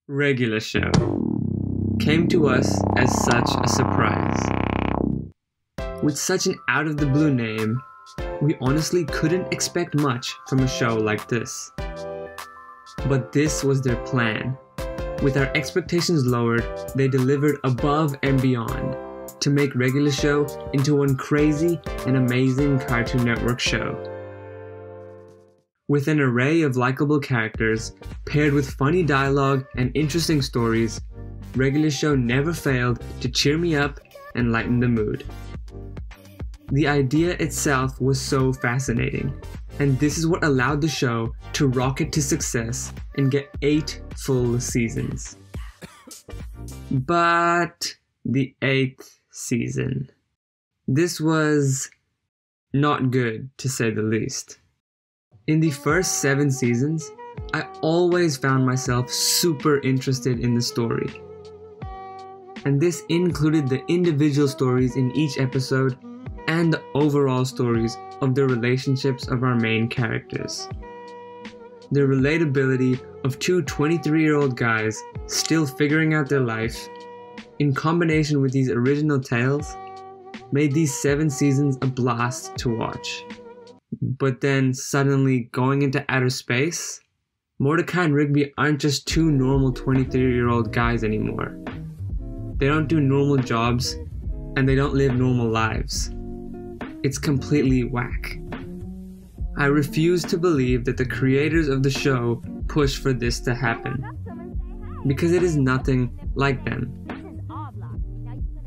Regular Show came to us as such a surprise. With such an out-of-the-blue name, we honestly couldn't expect much from a show like this. But this was their plan. With our expectations lowered, they delivered above and beyond to make Regular Show into one crazy and amazing Cartoon Network show. With an array of likable characters, paired with funny dialogue and interesting stories, Regular Show never failed to cheer me up and lighten the mood. The idea itself was so fascinating, and this is what allowed the show to rocket to success and get 8 full seasons. But the 8th season. This was not good, to say the least. In the first 7 seasons, I always found myself super interested in the story. And this included the individual stories in each episode and the overall stories of the relationships of our main characters. The relatability of two 23-year-old guys still figuring out their life, in combination with these original tales, made these 7 seasons a blast to watch. But then suddenly going into outer space, Mordecai and Rigby aren't just two normal 23-year-old guys anymore. They don't do normal jobs, and they don't live normal lives. It's completely whack. I refuse to believe that the creators of the show pushed for this to happen, because it is nothing like them.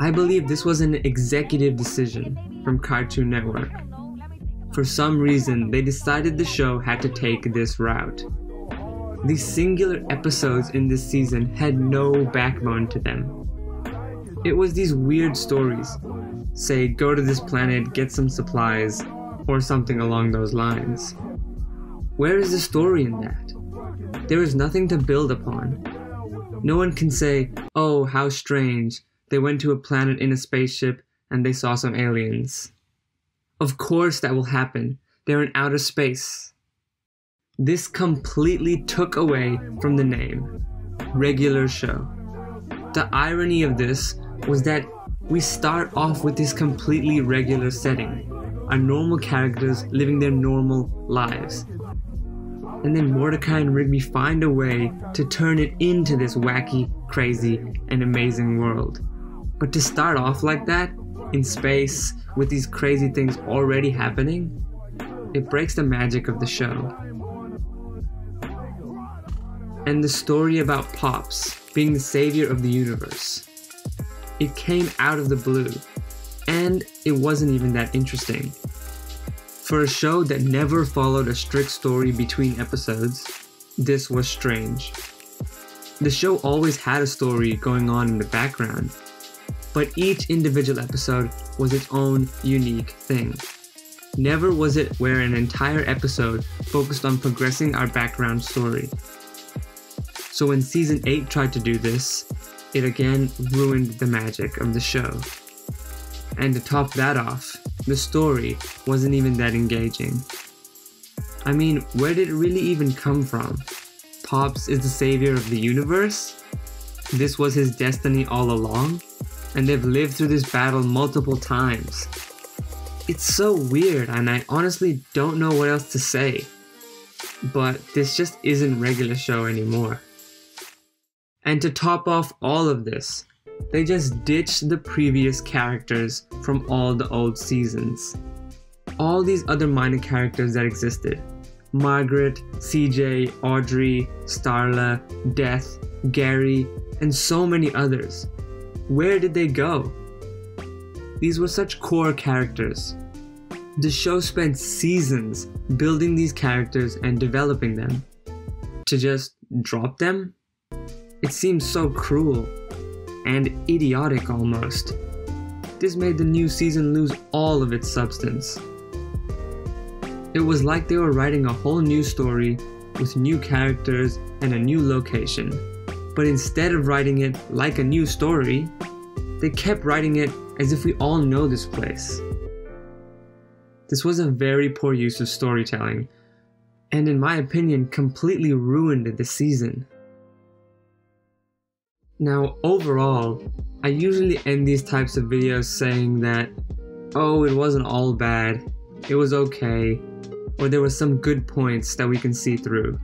I believe this was an executive decision from Cartoon Network. For some reason, they decided the show had to take this route. The singular episodes in this season had no backbone to them. It was these weird stories, say go to this planet, get some supplies, or something along those lines. Where is the story in that? There is nothing to build upon. No one can say, oh, how strange, they went to a planet in a spaceship and they saw some aliens. Of course that will happen. They're in outer space. This completely took away from the name, Regular Show. The irony of this was that we start off with this completely regular setting, our normal characters living their normal lives. And then Mordecai and Rigby find a way to turn it into this wacky, crazy, and amazing world. But to start off like that, in space, with these crazy things already happening, it breaks the magic of the show. And the story about Pops being the savior of the universe. It came out of the blue, and it wasn't even that interesting. For a show that never followed a strict story between episodes, this was strange. The show always had a story going on in the background, but each individual episode was its own unique thing. Never was it where an entire episode focused on progressing our background story. So when season 8 tried to do this, it again ruined the magic of the show. And to top that off, the story wasn't even that engaging. I mean, where did it really even come from? Pops is the savior of the universe? This was his destiny all along? And they've lived through this battle multiple times. It's so weird, and I honestly don't know what else to say. But this just isn't Regular Show anymore. And to top off all of this, they just ditched the previous characters from all the old seasons. All these other minor characters that existed. Margaret, CJ, Audrey, Starla, Death, Gary, and so many others. Where did they go? These were such core characters. The show spent seasons building these characters and developing them. To just drop them? It seems so cruel and idiotic almost. This made the new season lose all of its substance. It was like they were writing a whole new story with new characters and a new location. But instead of writing it like a new story, they kept writing it as if we all know this place. This was a very poor use of storytelling, and in my opinion, completely ruined the season. Now, overall, I usually end these types of videos saying that, oh, it wasn't all bad, it was okay, or there were some good points that we can see through.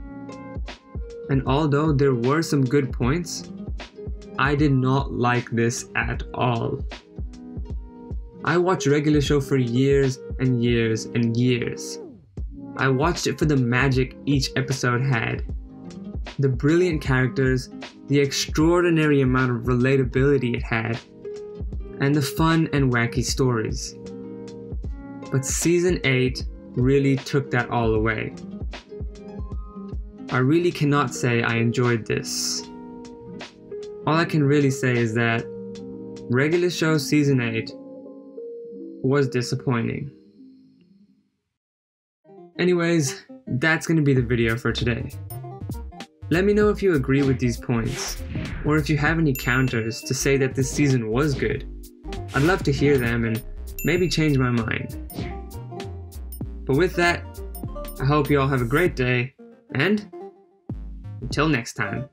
And although there were some good points, I did not like this at all. I watched Regular Show for years and years and years. I watched it for the magic each episode had, the brilliant characters, the extraordinary amount of relatability it had, and the fun and wacky stories. But Season 8 really took that all away. I really cannot say I enjoyed this. All I can really say is that Regular Show Season 8 was disappointing. Anyways, that's going to be the video for today. Let me know if you agree with these points, or if you have any counters to say that this season was good. I'd love to hear them and maybe change my mind. But with that, I hope you all have a great day, and until next time.